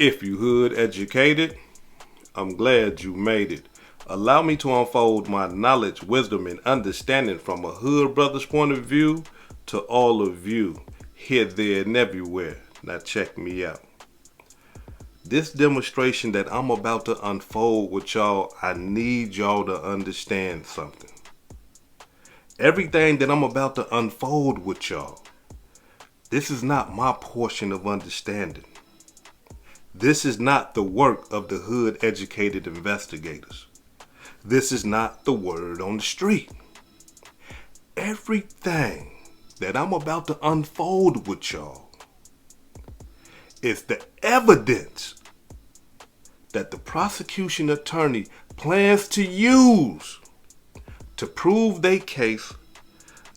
If you hood educated, I'm glad you made it. Allow me to unfold my knowledge, wisdom, and understanding from a hood brother's point of view to all of you, here, there, and everywhere. Now check me out. This demonstration that I'm about to unfold with y'all, I need y'all to understand something. Everything that I'm about to unfold with y'all, this is not my portion of understanding. This is not the work of the hood educated investigators. This is not the word on the street. Everything that I'm about to unfold with y'all is the evidence that the prosecution attorney plans to use to prove their case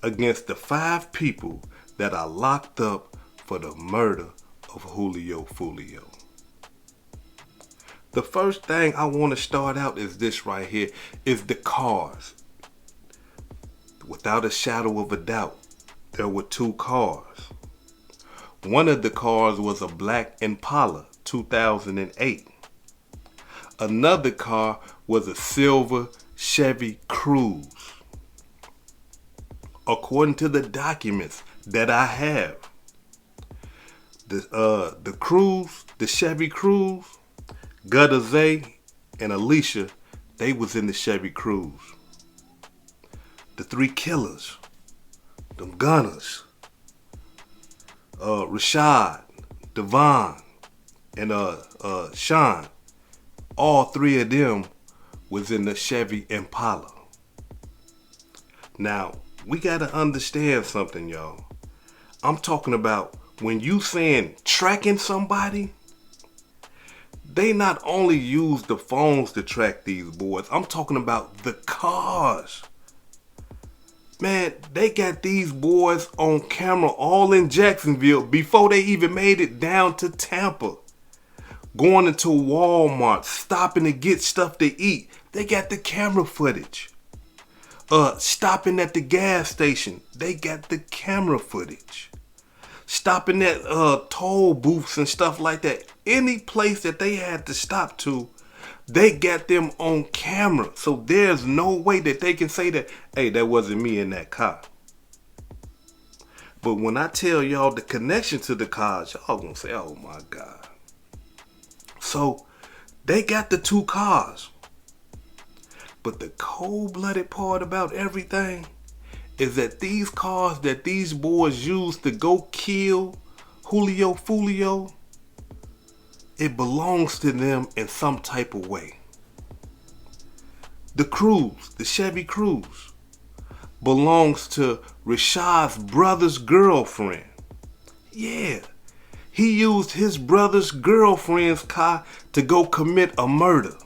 against the 5 people that are locked up for the murder of Julio Foolio. The first thing I want to start out is this right here, is the cars. Without a shadow of a doubt, there were 2 cars. One of the cars was a black Impala, 2008. Another car was a silver Chevy Cruze. According to the documents that I have, the Cruze, the Chevy Cruze, Gutter Zay and Alicia, they was in the Chevy Cruze. The 3 killers, them gunners, Rashad, Devon, and Sean, all 3 of them was in the Chevy Impala. Now, we gotta understand something, y'all. I'm talking about when you saying tracking somebody, they not only use the phones to track these boys. I'm talking about the cars. Man, they got these boys on camera all in Jacksonville before they even made it down to Tampa. Going into Walmart, stopping to get stuff to eat. They got the camera footage. Stopping at the gas station. They got the camera footage. Stopping at toll booths and stuff like that. Any place that they had to stop to, they got them on camera. So there's no way that they can say that, hey, that wasn't me in that car. But when I tell y'all the connection to the cars, y'all gonna say, oh my God. So they got the 2 cars. But the cold-blooded part about everything is that these cars that these boys used to go kill Julio Foolio, it belongs to them in some type of way. The Cruze, the Chevy Cruze, belongs to Rashad's brother's girlfriend. Yeah, he used his brother's girlfriend's car to go commit a murder.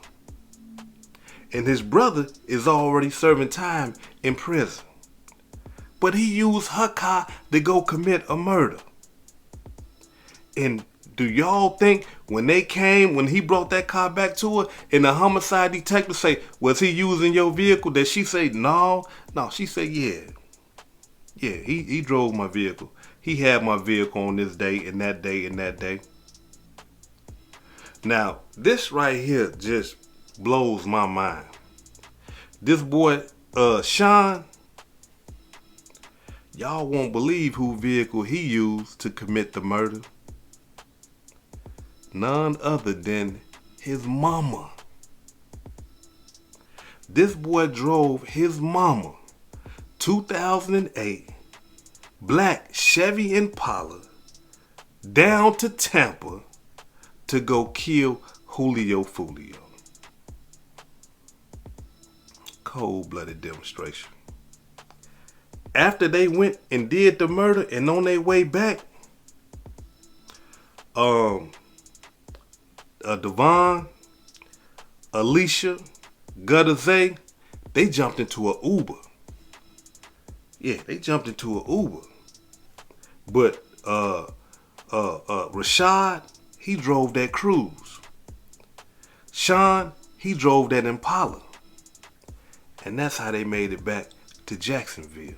And his brother is already serving time in prison. But he used her car to go commit a murder. And do y'all think when he brought that car back to her, and the homicide detective say, was he using your vehicle? That she say, no, she said, yeah. Yeah, he drove my vehicle. He had my vehicle on this day and that day and that day. Now, this right here just blows my mind. This boy, Sean, y'all won't believe who vehicle he used to commit the murder. None other than his mama. This boy drove his mama 2008 black Chevy Impala down to Tampa to go kill Julio Foolio. Cold-blooded demonstration. After they went and did the murder and on their way back, Devon, Alicia, Gutter Zay, they jumped into an Uber. Yeah, they jumped into an Uber. But Rashad, he drove that Cruze. Sean, he drove that Impala. And that's how they made it back to Jacksonville.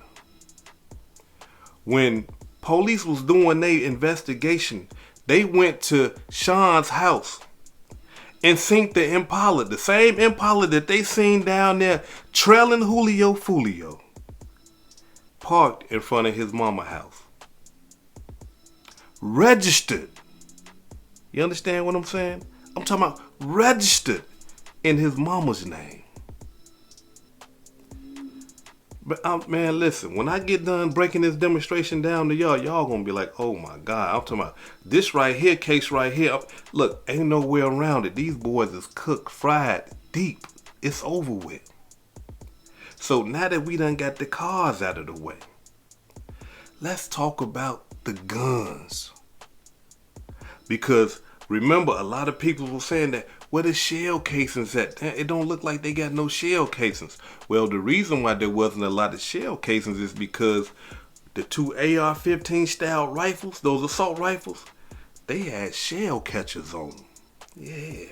When police was doing their investigation, they went to Sean's house and seen the Impala, the same Impala that they seen down there trailing Julio Foolio, parked in front of his mama's house. Registered. You understand what I'm saying? I'm talking about registered in his mama's name. But man, listen, when I get done breaking this demonstration down to y'all gonna be like, oh my God, I'm talking about this right here, case right here. Look, ain't no way around it. These boys is cooked, fried, deep. It's over with. So now that we done got the cars out of the way, let's talk about the guns. Because remember, a lot of people were saying that, where the shell casings at? It don't look like they got no shell casings. Well, the reason why there wasn't a lot of shell casings is because the two AR-15 style rifles, those assault rifles, they had shell catchers on them. Yeah.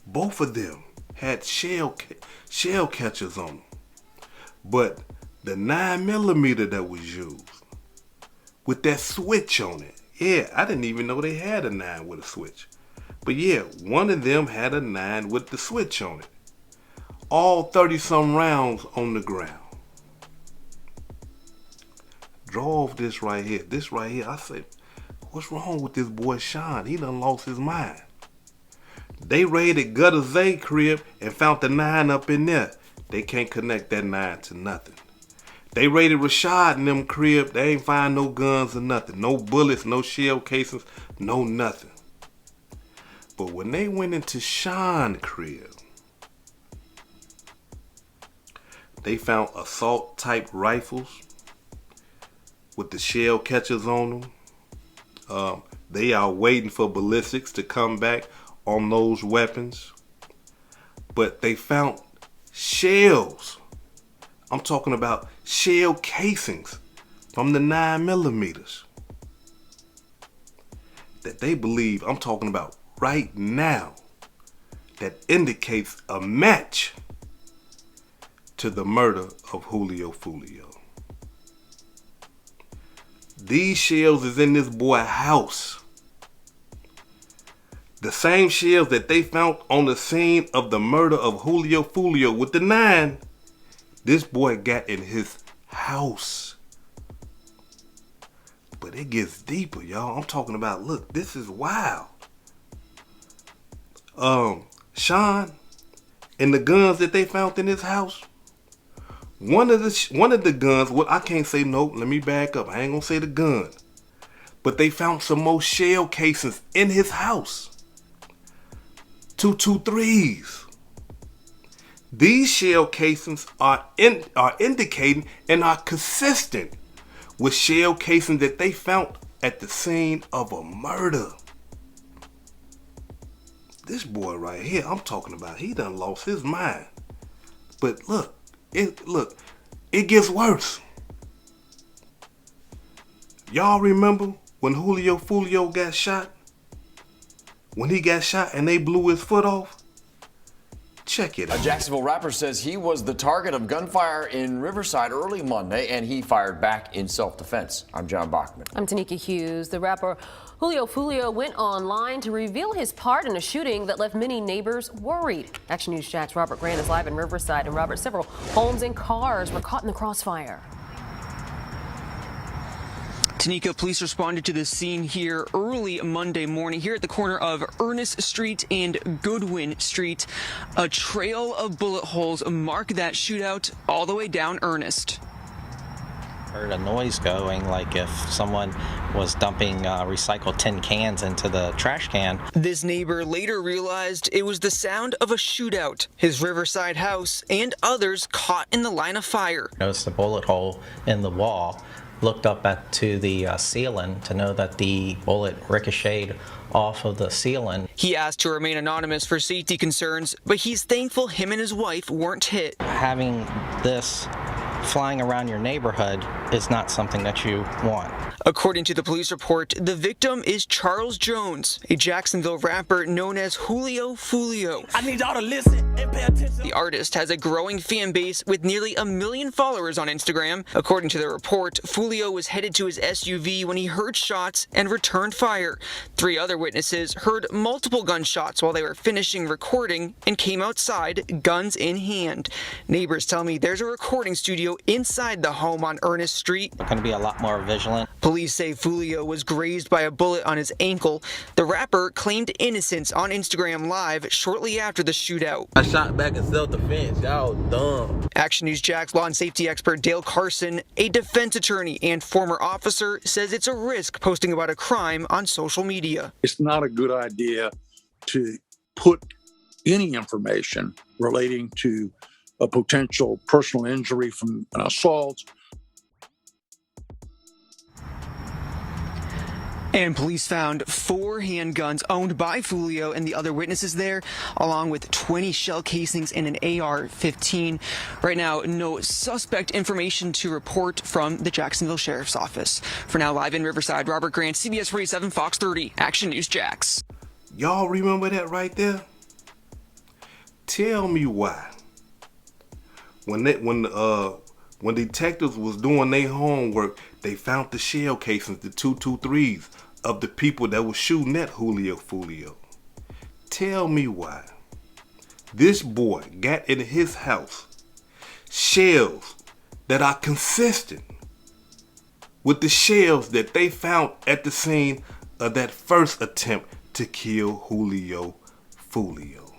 Both of them had shell catchers on them. But the 9mm that was used, with that switch on it, yeah, I didn't even know they had a 9 with a switch. But yeah, one of them had a 9 with the switch on it. All 30-some rounds on the ground. Drove this right here. This right here, I said, what's wrong with this boy Sean? He done lost his mind. They raided Gutter Zay crib and found the 9 up in there. They can't connect that 9 to nothing. They raided Rashad and them crib. They ain't find no guns or nothing. No bullets, no shell casings, no nothing. But when they went into Sean's crib, they found assault type rifles with the shell catchers on them. They are waiting for ballistics to come back on those weapons. But they found shells. I'm talking about shell casings from the 9mm that they believe, I'm talking about right now, that indicates a match to the murder of Julio Foolio. These shells is in this boy's house. The same shells that they found on the scene of the murder of Julio Foolio with the 9, this boy got in his house. But it gets deeper, y'all. I'm talking about, look, this is wild. Sean and the guns that they found in his house, one of the guns, well, I can't say no, let me back up. I ain't gonna say the gun. But they found some more shell casings in his house. 223s. These shell casings are indicating and are consistent with shell casings that they found at the scene of a murder. This boy right here, I'm talking about, he done lost his mind. But look, it gets worse. Y'all remember when Julio Foolio got shot? When he got shot and they blew his foot off? Check it out. A Jacksonville rapper says he was the target of gunfire in Riverside early Monday, and he fired back in self-defense. I'm John Bachman. I'm Tanika Hughes. The rapper Julio Foolio went online to reveal his part in a shooting that left many neighbors worried. Action News Jack's Robert Grant is live in Riverside. And Robert, several homes and cars were caught in the crossfire. Tanika, police responded to the scene here early Monday morning here at the corner of Ernest Street and Goodwin Street. A trail of bullet holes mark that shootout all the way down Ernest. Heard a noise going, like if someone was dumping recycled tin cans into the trash can. This neighbor later realized it was the sound of a shootout. His Riverside house and others caught in the line of fire. Noticed a bullet hole in the wall. Looked up to the ceiling to know that the bullet ricocheted off of the ceiling. He asked to remain anonymous for safety concerns, but he's thankful him and his wife weren't hit. Having this flying around your neighborhood is not something that you want. According to the police report, the victim is Charles Jones, a Jacksonville rapper known as Julio Foolio. I need y'all to listen and pay attention. The artist has a growing fan base with nearly 1 million followers on Instagram. According to the report, Foolio was headed to his SUV when he heard shots and returned fire. 3 other witnesses heard multiple gunshots while they were finishing recording and came outside, guns in hand. Neighbors tell me there's a recording studio inside the home on Ernest Street. We're going to be a lot more vigilant. Police say Foolio was grazed by a bullet on his ankle. The rapper claimed innocence on Instagram Live shortly after the shootout. I shot back in self-defense. Y'all dumb. Action News Jack's law and safety expert Dale Carson, a defense attorney and former officer, says it's a risk posting about a crime on social media. It's not a good idea to put any information relating to a potential personal injury from an assault. And police found 4 handguns owned by Foolio and the other witnesses there, along with 20 shell casings and an AR-15. Right now, no suspect information to report from the Jacksonville Sheriff's Office. For now, live in Riverside, Robert Grant, CBS 47, Fox 30, Action News Jax. Y'all remember that right there? Tell me why. When detectives was doing their homework, they found the shell casings, the 223s of the people that was shooting at Julio Foolio. Tell me why. This boy got in his house shells that are consistent with the shells that they found at the scene of that first attempt to kill Julio Foolio.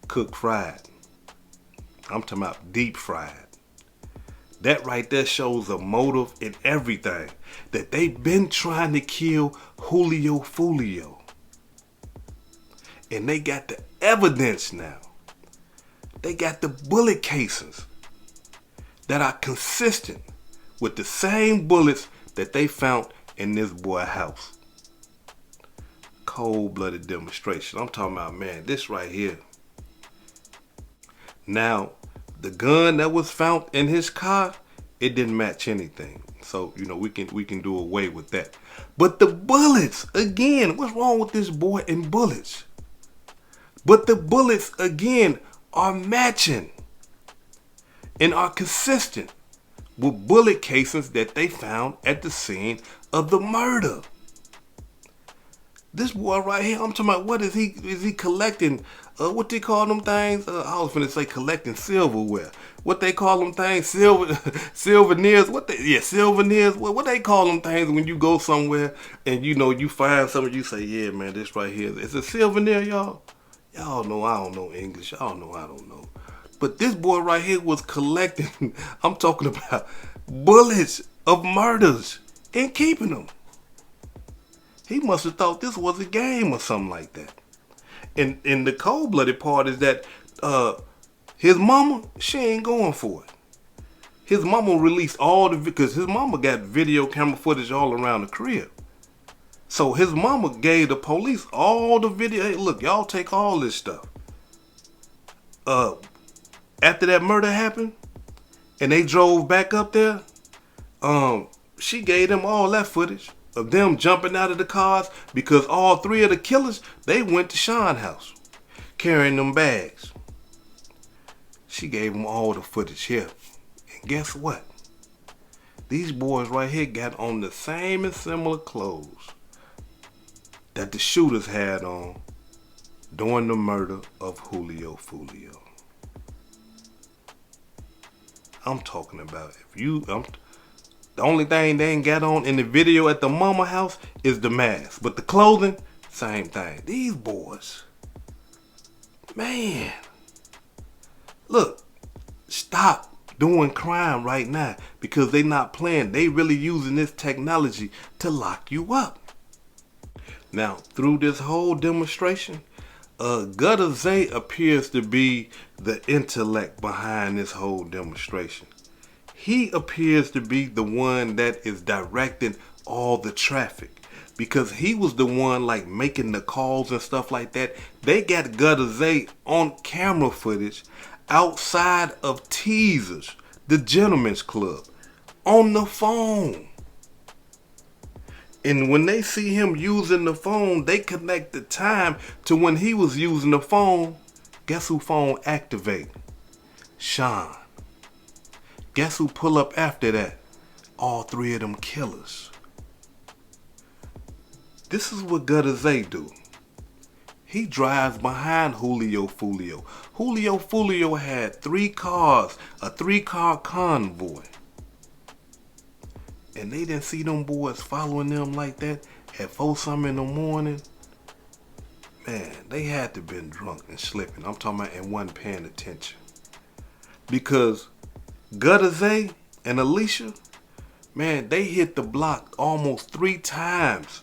Cooked fried. I'm talking about deep fried. That right there shows a motive in everything. That they've been trying to kill Julio Foolio. And they got the evidence now. They got the bullet casings that are consistent with the same bullets that they found in this boy's house. Cold-blooded demonstration. I'm talking about, man, this right here. Now, the gun that was found in his car, it didn't match anything. So, we can do away with that. But the bullets, again, what's wrong with this boy and bullets? But the bullets, again, are matching and are consistent with bullet casings that they found at the scene of the murder. This boy right here, I'm talking about, what is he collecting? What they call them things? I was finna say collecting silverware. What they call them things? Souvenirs. Souvenirs. What they call them things when you go somewhere and you find something, you say, yeah, man, this right here is a souvenir, y'all. Y'all know I don't know English. Y'all know I don't know. But this boy right here was collecting, I'm talking about bullets of murders and keeping them. He must have thought this was a game or something like that. And the cold-blooded part is that his mama, she ain't going for it. His mama released because his mama got video camera footage all around the crib. So his mama gave the police all the video. Hey, look, y'all take all this stuff. After that murder happened, and they drove back up there, she gave them all that footage of them jumping out of the cars, because all 3 of the killers, they went to Sean's house carrying them bags. She gave them all the footage here. And guess what? These boys right here got on the same and similar clothes that the shooters had on during the murder of Julio Foolio. I'm talking about, the only thing they ain't got on in the video at the mama house is the mask. But the clothing, same thing. These boys, man, look, stop doing crime right now, because they not playing. They really using this technology to lock you up. Now, through this whole demonstration, Gutter Zay appears to be the intellect behind this whole demonstration. He appears to be the one that is directing all the traffic, because he was the one making the calls and stuff like that. They got Gutter Zay on camera footage outside of teasers the gentleman's club, on the phone. And when they see him using the phone, they connect the time to when he was using the phone. Guess who phone activate? Sean. Guess who pull up after that? All three of them killers. This is what Gutter Zay do. He drives behind Julio Foolio. Julio Foolio had 3 cars, a 3-car convoy. And they didn't see them boys following them like that at 4-something in the morning. Man, they had to been drunk and slipping. I'm talking about and wasn't paying attention. Because Gutter Zay and Alicia, man, they hit the block almost 3 times.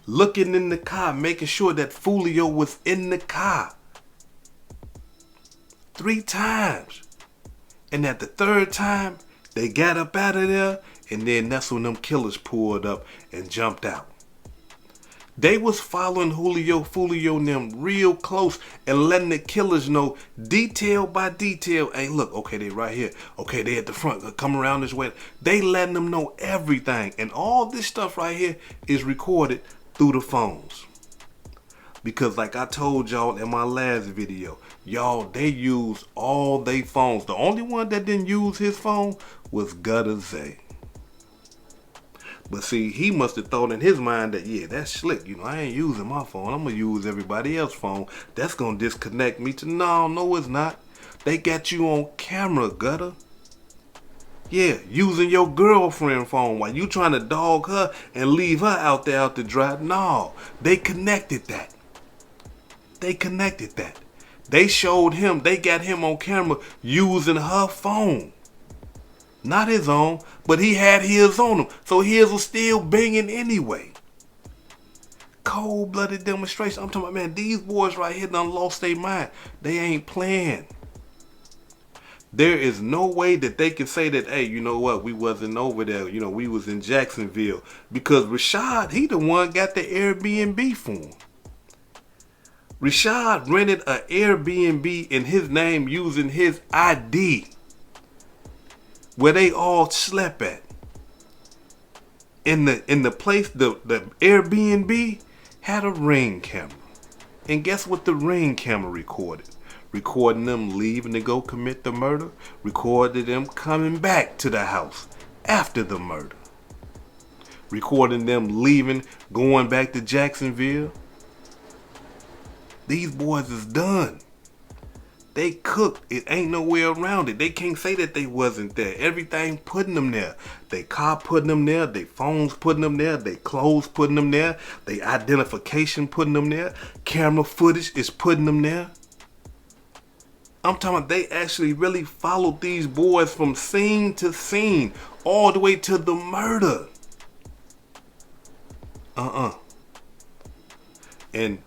Looking in the car, making sure that Foolio was in the car. 3 times. And at the 3rd time, they got up out of there, and then that's when them killers pulled up and jumped out. They was following Julio Foolio and them real close and letting the killers know detail by detail. Hey, look, okay, they right here. Okay, they at the front. Come around this way. They letting them know everything. And all this stuff right here is recorded through the phones. Because like I told y'all in my last video, y'all, they use all they phones. The only one that didn't use his phone was Gutter Zay. But see, he must have thought in his mind that, yeah, that's slick. You know, I ain't using my phone. I'm going to use everybody else's phone. That's going to disconnect me to, no, it's not. They got you on camera, Gutter. Yeah, using your girlfriend phone while you trying to dog her and leave her out there out to dry. No, they connected that. They showed him, they got him on camera using her phone. Not his own, but he had his on him. So his was still banging anyway. Cold-blooded demonstration. I'm talking about, man, these boys right here done lost their mind. They ain't playing. There is no way that they can say that, hey, you know what, we wasn't over there. You know, we was in Jacksonville. Because Rashad, he the one got the Airbnb for him. Rashad rented an Airbnb in his name using his ID. Where they all slept at. In the place, the Airbnb had a ring camera. And guess what the ring camera recorded? Recording them leaving to go commit the murder. Recorded them coming back to the house after the murder. Recording them leaving, going back to Jacksonville. These boys is done. They cooked. It ain't no way around it. They can't say that they wasn't there. Everything putting them there. They car putting them there. They phones putting them there. They clothes putting them there. They identification putting them there. Camera footage is putting them there. I'm talking about they actually really followed these boys from scene to scene. All the way to the murder. And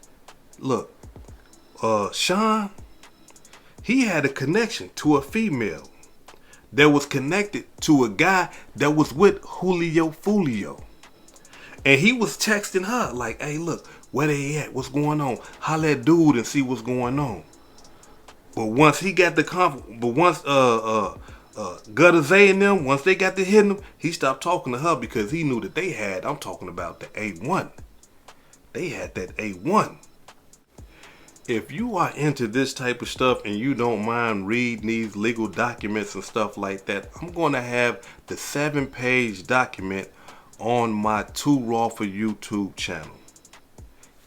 look, Sean, he had a connection to a female that was connected to a guy that was with Julio Foolio. And he was texting her like, hey, look, where they at? What's going on? Holla at dude and see what's going on. But once he got the Gutter Zay and them, once they got to hitting him, he stopped talking to her because he knew that they had, I'm talking about the A1. They had that A1. If you are into this type of stuff and you don't mind reading these legal documents and stuff like that, I'm going to have the 7-page document on my Too Raw for YouTube channel.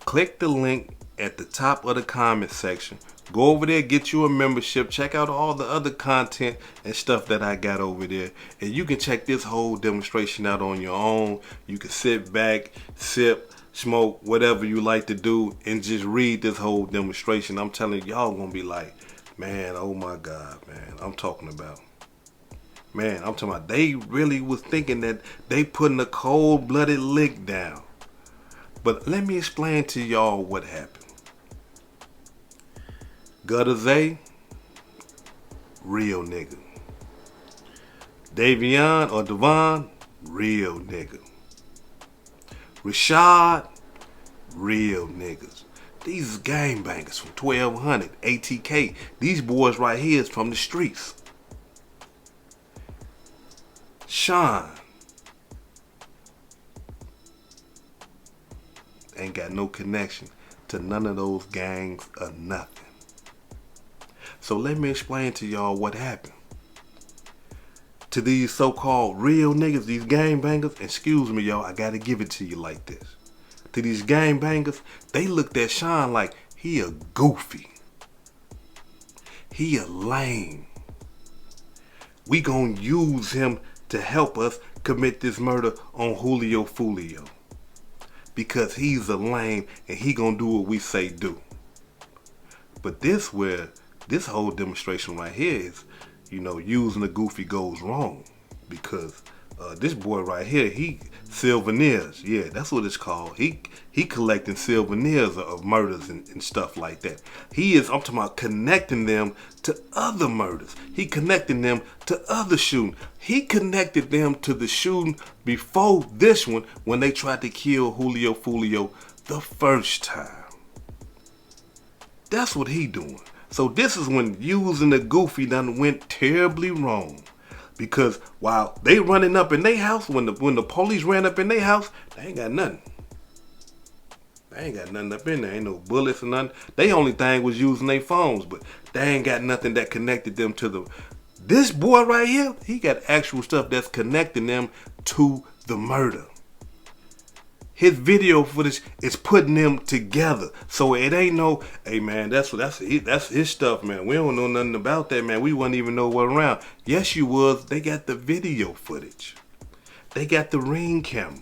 Click the link at the top of the comment section. Go over there, get you a membership, check out all the other content and stuff that I got over there. And you can check this whole demonstration out on your own. You can sit back, sip, smoke, whatever you like to do, and just read this whole demonstration. I'm telling y'all gonna be like, man, oh my God, man. I'm talking about they really was thinking that they putting a cold-blooded lick down. But let me explain to y'all what happened. Gutter Zay, real nigga. Davion or Devon, real nigga. Rashad, real niggas. These is gangbangers from 1200, ATK. These boys right here is from the streets. Sean ain't got no connection to none of those gangs or nothing. So let me explain to y'all what happened. To these so-called real niggas, these gangbangers, excuse me y'all, I gotta give it to you like this. To these gangbangers, they looked at Sean like he a goofy. He a lame. We gonna use him to help us commit this murder on Julio Foolio. Because he's a lame and he gonna do what we say do. But this whole demonstration right here is, using the goofy goes wrong. Because this boy right here, he souvenirs. Yeah, that's what it's called. He collecting souvenirs of murders and stuff like that. I'm talking about connecting them to other murders. He connecting them to other shooting. He connected them to the shooting before this one when they tried to kill Julio Foolio the first time. That's what he doing. So this is when using the goofy done went terribly wrong. Because while they running up in their house, when the police ran up in their house, they ain't got nothing. They ain't got nothing up in there. Ain't no bullets or nothing. They only thing was using their phones, but they ain't got nothing that connected them to this boy right here, he got actual stuff that's connecting them to the murder. His video footage is putting them together. So it ain't no, hey man, that's his stuff, man. We don't know nothing about that, man. We wouldn't even know what around. Yes, you was. They got the video footage. They got the Ring camera.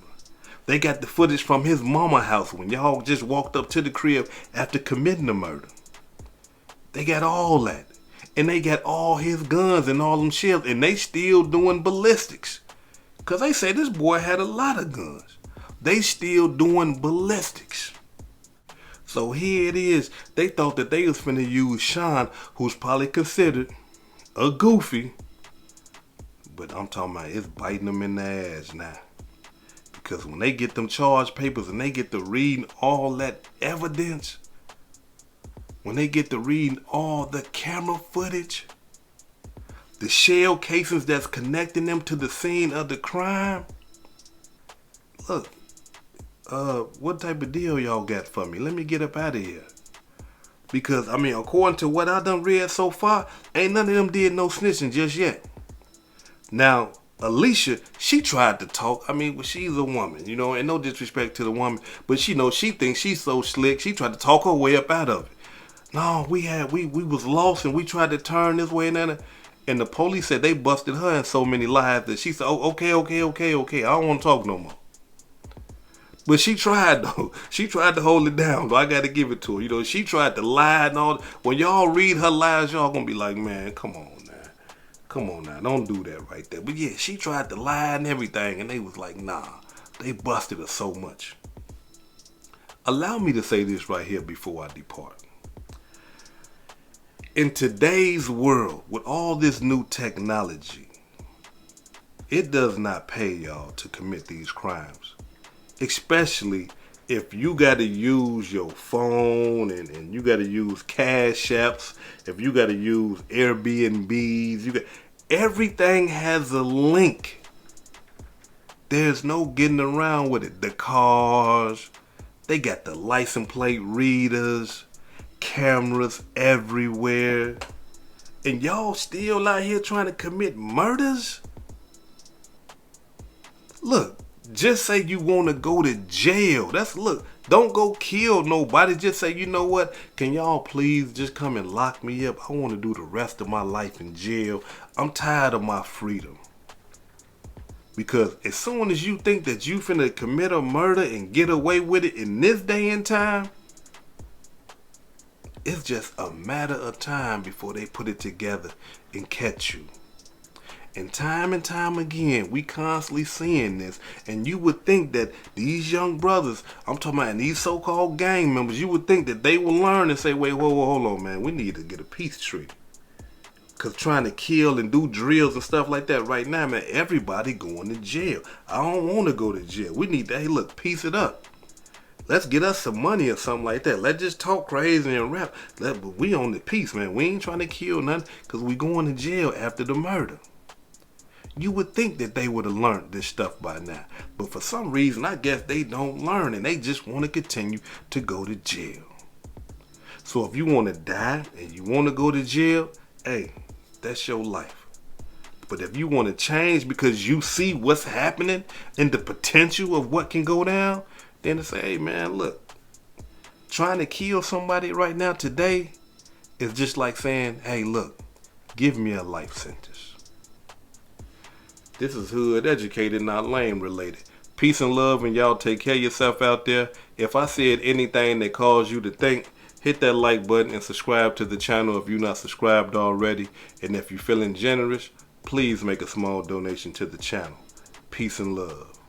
They got the footage from his mama house when y'all just walked up to the crib after committing the murder. They got all that. And they got all his guns and all them shells. And they still doing ballistics. Because they say this boy had a lot of guns. They still doing ballistics. So here it is. They thought that they was finna use Sean, who's probably considered a goofy. But I'm talking about it's biting them in the ass now. Because when they get them charge papers and they get to reading all that evidence, when they get to reading all the camera footage, the shell casings that's connecting them to the scene of the crime, look, what type of deal y'all got for me? Let me get up out of here. Because, according to what I done read so far, ain't none of them did no snitching just yet. Now, Alicia, she tried to talk. She's a woman, and no disrespect to the woman, but she thinks she's so slick. She tried to talk her way up out of it. No, we was lost and we tried to turn this way and that. And the police said they busted her in so many lies that she said, oh, okay. I don't want to talk no more. But she tried though. She tried to hold it down. Though I got to give it to her. She tried to lie and all. When y'all read her lies, y'all gonna be like, man, come on now, don't do that right there. But yeah, she tried to lie and everything, and they was like, nah, they busted her so much. Allow me to say this right here before I depart. In today's world, with all this new technology, it does not pay y'all to commit these crimes. Especially if you got to use your phone and you got to use Cash Apps, if you got to use Airbnbs, everything has a link. There's no getting around with it. The cars, they got the license plate readers, cameras everywhere. And y'all still out here trying to commit murders? Look. Just say you want to go to jail. Don't go kill nobody. Just say, you know what? Can y'all please just come and lock me up? I want to do the rest of my life in jail. I'm tired of my freedom. Because as soon as you think that you finna commit a murder and get away with it in this day and time, it's just a matter of time before they put it together and catch you. And time again, we constantly seeing this. And you would think that these young brothers, I'm talking about these so-called gang members, you would think that they will learn and say, wait, whoa, hold on, man. We need to get a peace treaty. Because trying to kill and do drills and stuff like that right now, man, everybody going to jail. I don't want to go to jail. We need to, hey, look, piece it up. Let's get us some money or something like that. Let's just talk crazy and rap. But we on the peace, man. We ain't trying to kill nothing because we going to jail after the murder. You would think that they would have learned this stuff by now. But for some reason, I guess they don't learn and they just want to continue to go to jail. So if you want to die and you want to go to jail, hey, that's your life. But if you want to change because you see what's happening and the potential of what can go down, then it's hey man, look, trying to kill somebody right now today is just like saying, hey look, give me a life sentence. This is Hood Educated, not Lame Related. Peace and love, and y'all take care of yourself out there. If I said anything that caused you to think, hit that like button and subscribe to the channel if you're not subscribed already. And if you're feeling generous, please make a small donation to the channel. Peace and love.